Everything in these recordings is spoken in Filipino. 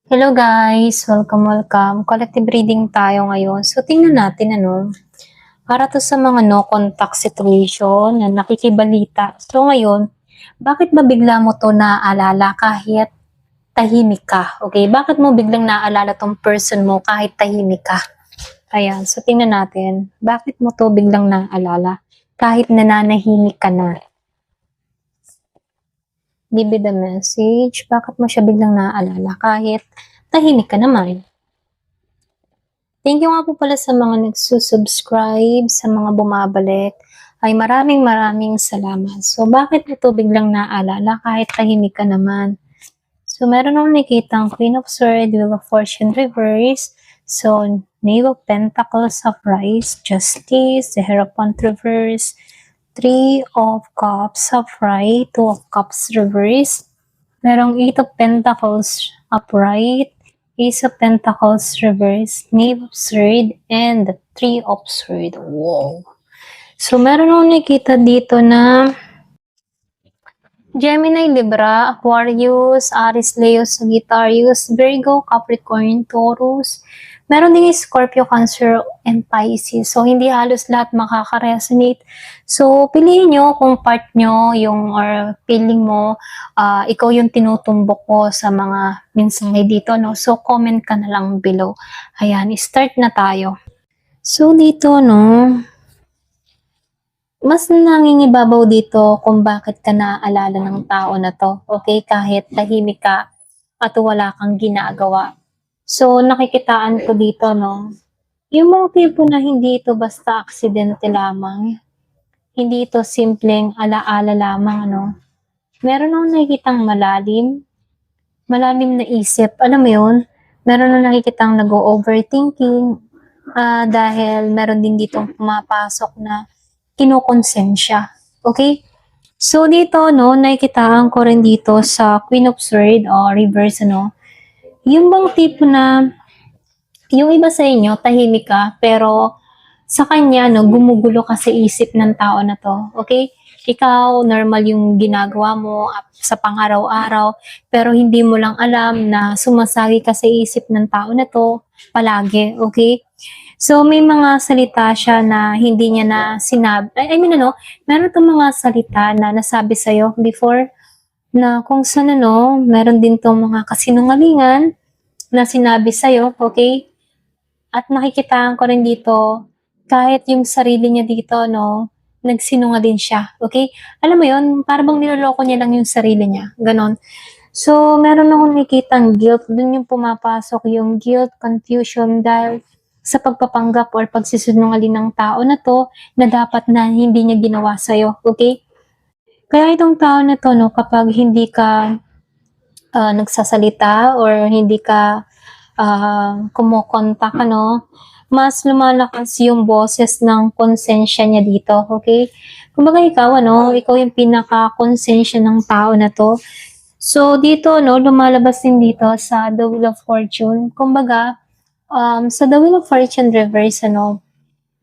Hello guys! Welcome. Collective reading tayo ngayon. So, tingnan natin para to sa mga no contact situation na nakikibalita. So, ngayon, bakit ba bigla mo to naaalala kahit tahimik ka? Okay, bakit mo biglang naaalala tong person mo kahit tahimik ka? Ayan, so tingnan natin. Bakit mo to biglang naaalala kahit nananahimik ka na? Give me the message. Bakit mo siya biglang naaalala kahit tahimik ka naman? Thank you nga po pala sa mga nagsusubscribe, sa mga bumabalik. Ay maraming salamat. So, bakit ito biglang naalala kahit tahimik ka naman? So, meron akong nakitang Queen of Swords, Wheel of Fortune Reverse. So, Knave of Pentacles upright, Justice, the Hierophant Reverse, Three of Cups upright, Two of Cups reverse. Merong Eight of Pentacles upright, Ace of Pentacles reverse, Knave of Swords, and Three of Swords. Wow! So, meron akong nakita dito na Gemini, Libra, Aquarius, Aries, Leo, Sagittarius, Virgo, Capricorn, Taurus. Meron din Scorpio, Cancer, and Pisces. So, hindi halos lahat makaka-resonate. So, piliin nyo kung part nyo yung or feeling mo, ikaw yung tinutumbok ko sa mga mensahe dito, no? So, comment ka na lang below. Ayan, start na tayo. So, dito, no, mas nangingibabaw dito kung bakit ka naaalala ng tao na to, okay? Kahit tahimik ka at wala kang ginagawa. So, nakikitaan ko dito, no? Yung mga tipo na hindi ito basta aksidente lamang, hindi ito simpleng alaala lamang, no? Meron akong nakikitang malalim na isip. Alam mo yun? Meron akong nakikitang nag-overthinking dahil meron din dito pumapasok na kinokonsensya. Okay? So, dito, no, nakikitaan ko rin dito sa Queen of Swords o reverse, yung bang tipo na yung iba sa inyo, tahimik ka, pero sa kanya, no, gumugulo ka sa isip ng tao na to. Okay? Ikaw, normal yung ginagawa mo sa pang-araw-araw, pero hindi mo lang alam na sumasagi ka sa isip ng tao na to palagi. Okay? So, may mga salita siya na hindi niya na sinabi. Meron itong mga salita na nasabi sa'yo before na kung saan meron din itong mga kasinungalingan na sinabi sa'yo, okay? At nakikitaan ko rin dito, kahit yung sarili niya dito, nagsinungaling siya, okay? Alam mo yun, parang bang niloloko niya lang yung sarili niya, ganon. So, meron akong nakikitang guilt, dun yung pumapasok yung guilt, confusion, dahil sa pagpapanggap or pagsisinungaling ng tao na to, na dapat na hindi niya ginawa sa'yo, okay? Kaya itong tao na to, kapag hindi ka nagsasalita or hindi ka kumukontak, mas lumalakas yung boses ng konsensya niya dito, okay? Kumbaga ikaw yung pinaka-konsensya ng tao na to. So, dito, lumalabas din dito sa The Wheel of Fortune. Kumbaga, sa The Wheel of Fortune reverse,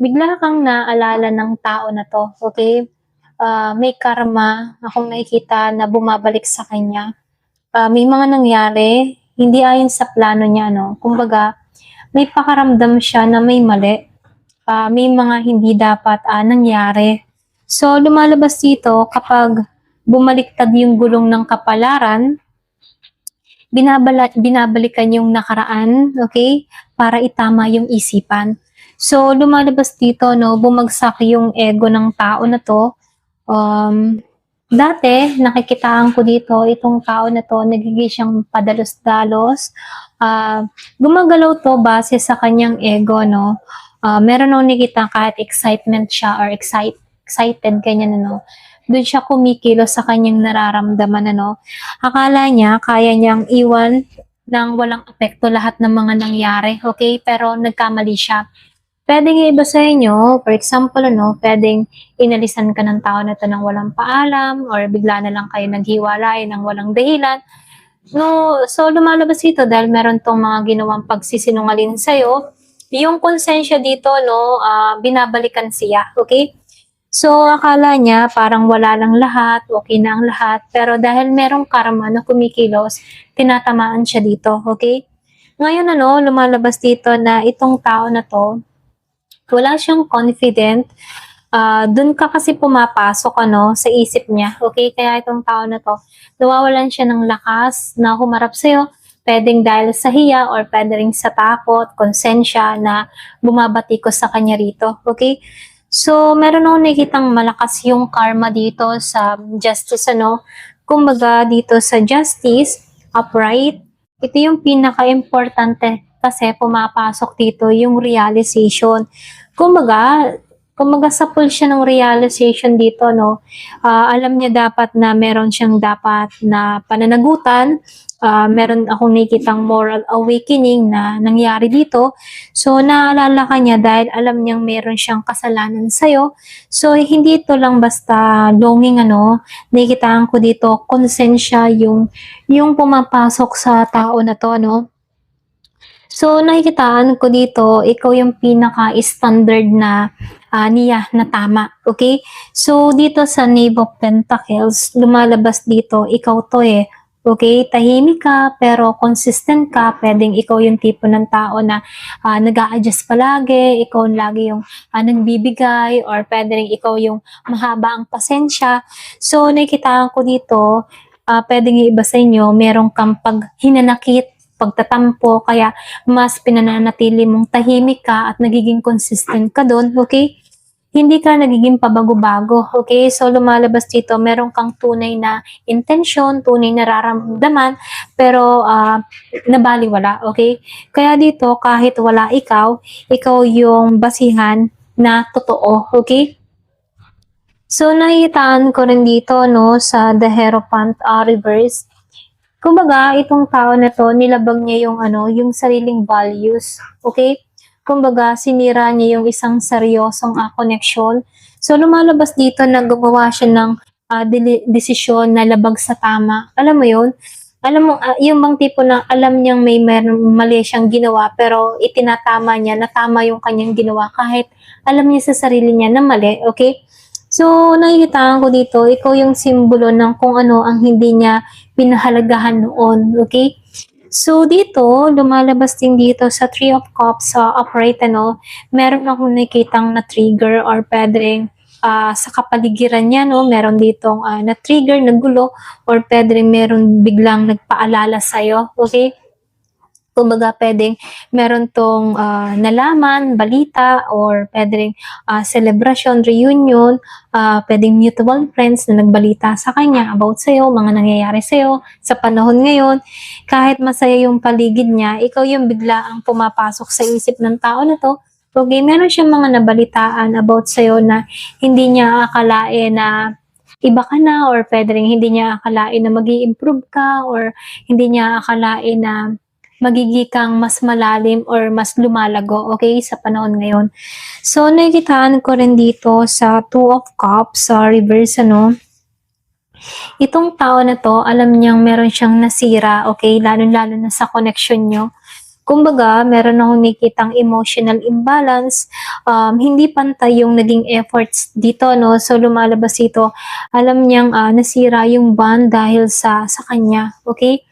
bigla kang naalala ng tao na to, okay? May karma akong nakikita na bumabalik sa kanya. May mga nangyari, hindi ayon sa plano niya, Kumbaga, may pakaramdam siya na may mali. May mga hindi dapat nangyari. So, lumalabas dito kapag bumaliktad yung gulong ng kapalaran, binabalikan yung nakaraan, okay? Para itama yung isipan. So, lumalabas dito, bumagsak yung ego ng tao na to. Dati, nakikitaan ko dito, itong tao na to, nagiging siyang padalos-dalos. Gumagalaw to base sa kanyang ego, meron akong nakita kahit excitement siya or excited, ganyan, doon siya kumikilos sa kanyang nararamdaman, Akala niya, kaya niyang iwan ng walang apekto lahat ng mga nangyari, okay? Pero nagkamali siya. Pwedeng iba sa inyo, for example, pwedeng inalisan ka ng tao na to ng walang paalam or bigla na lang kayo naghiwalay ng walang dahilan. So lumalabas ito dahil meron tong mga ginawang pagsisinungaling sa'yo. Yung konsensya dito, binabalikan siya, okay? So, akala niya parang wala lang lahat, okay na ang lahat. Pero dahil merong karma na kumikilos, tinatamaan siya dito, okay? Ngayon ano, lumalabas dito na itong tao na 'to, wala siyang confident, dun ka kasi pumapasok ano, sa isip niya, okay? Kaya itong tao na 'to, nawawalan siya ng lakas na humarap sa'yo, puwedeng dahil sa hiya or puwede rin sa takot, konsensya na bumabatikos sa kanya rito, okay? So, meron akong nakikitang malakas yung karma dito sa justice ano, kumbaga dito sa justice, upright, ito yung pinakaimportante kasi pumapasok dito yung realization. Kumbaga, kumbaga sapul siya ng realization dito, no? Alam niya dapat na meron siyang dapat na pananagutan, meron akong nakikitang moral awakening na nangyari dito. So, naalala ka niya dahil alam niyang meron siyang kasalanan sa'yo. So, hindi ito lang basta longing, ano, nakikitaan ko dito, konsensya yung pumapasok sa tao na to, no? So, nakikitaan ko dito, ikaw yung pinaka-standard na niya na tama, okay? So, dito sa Knave of Pentacles, lumalabas dito, ikaw to eh. Okay, tahimik ka pero consistent ka, pwedeng ikaw yung tipo ng tao na nag-a-adjust palagi, ikaw lagi yung nagbibigay, or pwede rin ikaw yung mahaba ang pasensya. So, nakikita ko dito, pwedeng yung iba sa inyo, merong kang hinanakit, pagtatampo, kaya mas pinananatili mong tahimik ka at nagiging consistent ka doon, okay? Hindi ka nagiging pabago-bago, okay? So, lumalabas dito, meron kang tunay na intensyon, tunay na nararamdaman, pero nabaliwala, okay? Kaya dito, kahit wala ikaw, ikaw yung basihan na totoo, okay? So, nakikitaan ko rin dito, no, sa The Hierophant reverse. Kumbaga, itong tao na to, nilabag niya yung yung sariling values, okay? Kumbaga, sinira niya yung isang seryosong connection. So, lumalabas dito na gumawa siya ng desisyon na labag sa tama. Alam mo yun? Alam mo, yung bang tipo na alam niyang meron mali siyang ginawa, pero itinatama niya na tama yung kanyang ginawa kahit alam niya sa sarili niya na mali, okay? So, nakikita ko dito, ikaw yung simbolo ng kung ano ang hindi niya pinahalagahan noon, okay? So, dito, lumalabas din dito sa Three of Cups sa upright, ano, meron akong nakitang na-trigger or pwedeng sa kapaligiran niya, no, meron ditong na-trigger, nagulo, or pwede rin meron biglang nagpaalala sa'yo, okay? Kumbaga, pwedeng meron tong nalaman, balita, or pwedeng celebration, reunion, pwedeng mutual friends na nagbalita sa kanya about sa'yo, mga nangyayari sa'yo sa panahon ngayon. Kahit masaya yung paligid niya, ikaw yung bigla ang pumapasok sa isip ng tao na to. Okay, meron siyang mga nabalitaan about sa'yo na hindi niya akalain na iba ka na, or pwede rin hindi niya akalain na mag-i-improve ka, or hindi niya akalain na magiging kang mas malalim or mas lumalago, okay, sa panahon ngayon. So, nakikitaan ko rin dito sa Two of Cups, sa reverse, ano, itong tao na to, alam niyang meron siyang nasira, okay, lalo-lalo na sa connection nyo. Kumbaga, meron akong nakikitang emotional imbalance, hindi pantay yung naging efforts dito, no? So, lumalabas ito, alam niyang nasira yung bond dahil sa kanya, okay?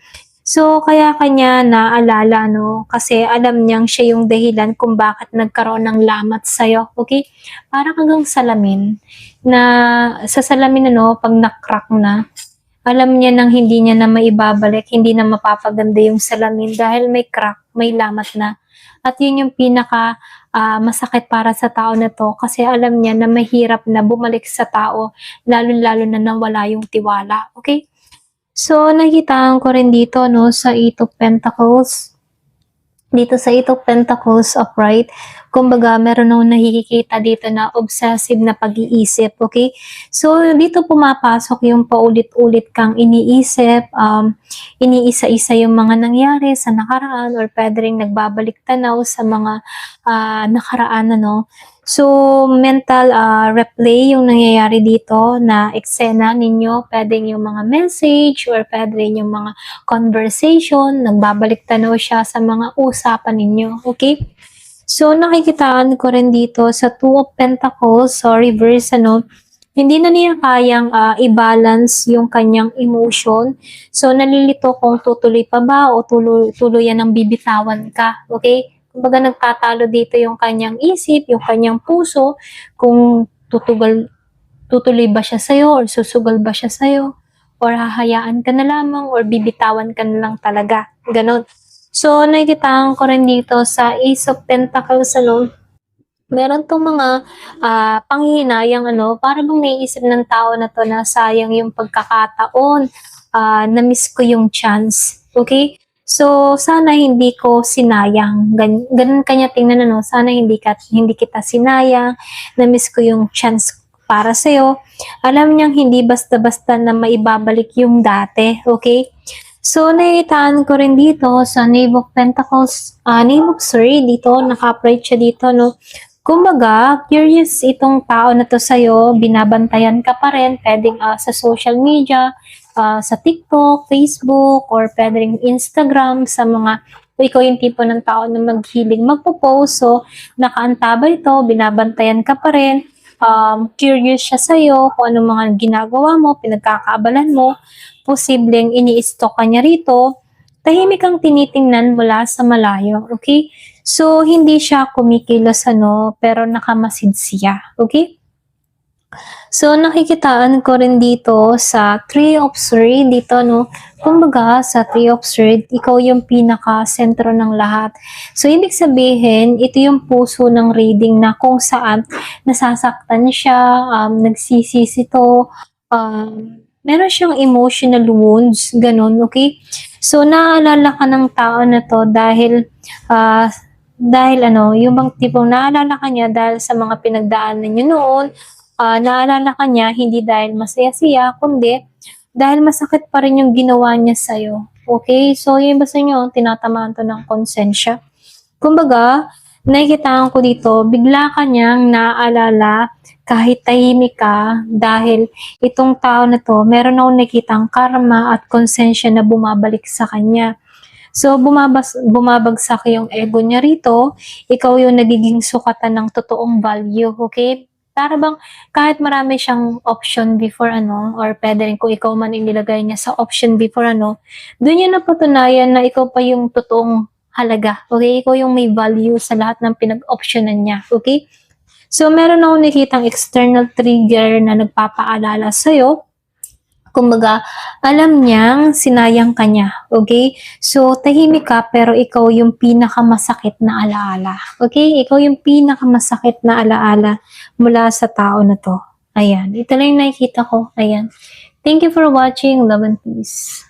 So, kaya kanya naalala, no? Kasi alam niyang siya yung dahilan kung bakit nagkaroon ng lamat sa'yo, okay? Parang hanggang salamin, na sa salamin, ano, pag na-crack na, alam niya nang hindi niya na maibabalik, hindi na mapapaganda yung salamin dahil may crack, may lamat na. At yun yung pinaka masakit para sa tao na to kasi alam niya na mahirap na bumalik sa tao, lalo-lalo na nawala yung tiwala, okay? So, nakikitaan ko rin dito, no, sa Eight of Pentacles. Dito sa Eight of Pentacles upright, kumbaga meron akong nakikita dito na obsessive na pag-iisip, okay? So, dito pumapasok yung paulit-ulit kang iniisip, iniisa-isa yung mga nangyari sa nakaraan, or pwede rin nagbabalik tanaw sa mga nakaraan, ano. So, mental replay yung nangyayari dito na eksena ninyo, pwedeng yung mga message, or pwede rin yung mga conversation, nagbabalik tanaw siya sa mga usapan ninyo, okay? So, nakikitaan ko rin dito sa Two of Pentacles, so reverse, ano, Hindi na niya kayang i-balance yung kanyang emotion. So, nalilito kung tutuloy pa ba o tuluyan ng bibitawan ka. Okay? Kumbaga nagtatalo dito yung kanyang isip, yung kanyang puso, kung tutuloy ba siya sa'yo or susugal ba siya sa'yo or hahayaan ka na lamang or bibitawan ka na lang talaga. Ganon. So, nakikitaan ko rin dito sa Ace of Pentacles, meron tong mga panghihinayang para bang naiisip ng tao na to na sayang yung pagkakataon, na-miss ko yung chance. Okay? So, sana hindi ko sinayang. Ganun kanya tingnan sana hindi kita sinayang, na-miss ko yung chance para sa'yo. Alam niyang hindi basta-basta na maibabalik yung dati. Okay? So, naiitaan ko rin dito sa Knave of Pentacles, Knave of Swords dito, naka-upright siya dito, Kumbaga, curious itong tao na to sa'yo, binabantayan ka pa rin, pwedeng sa social media, sa TikTok, Facebook, or pwedeng Instagram, sa mga, ikaw yung tipo ng tao na maghiling magpo-post, so nakaantabay ito, binabantayan ka pa rin, curious siya sa'yo, kung ano mga ginagawa mo, pinagkakaabalan mo, posibleng ini-stalk ka niya rito, tahimik kang tinitingnan mula sa malayo, okay? So, hindi siya kumikilos pero nakamasid siya. Okay? So, nakikitaan ko rin dito sa Three of Swords dito, Kumbaga, sa Three of Swords, ikaw yung pinaka-sentro ng lahat. So, ibig sabihin, ito yung puso ng reading na kung saan nasasaktan siya, nagsisisi to, meron siyang emotional wounds, ganun, okay? So, naaalala ka ng tao na to dahil yung bang tipong naalala ka niya dahil sa mga pinagdaanan niyo noon, naalala ka niya hindi dahil masaya siya, kundi dahil masakit pa rin yung ginawa niya sa'yo. Okay? So, yung basta nyo, tinatamaan to ng konsensya. Kumbaga, nakikitaan ko dito, bigla ka niyang naaalala kahit tahimik ka dahil itong tao na to, meron akong nakitang karma at konsensya na bumabalik sa kanya. So, bumabagsak yung ego niya rito, ikaw yung nagiging sukatan ng totoong value, okay? Para bang kahit marami siyang option before or pwede rin kung ikaw man inilagay niya sa option before doon niya napatunayan na ikaw pa yung totoong halaga, okay? Ikaw yung may value sa lahat ng pinag-optionan niya, okay? So, meron akong nakitang external trigger na nagpapaalala sa'yo. Kumbaga, alam niyang sinayang ka niya, okay? So, tahimik ka pero ikaw yung pinakamasakit na alaala, okay? Ikaw yung pinakamasakit na alaala mula sa tao na to. Ayan, ito lang yung nakikita ko. Ayan. Thank you for watching. Love and peace.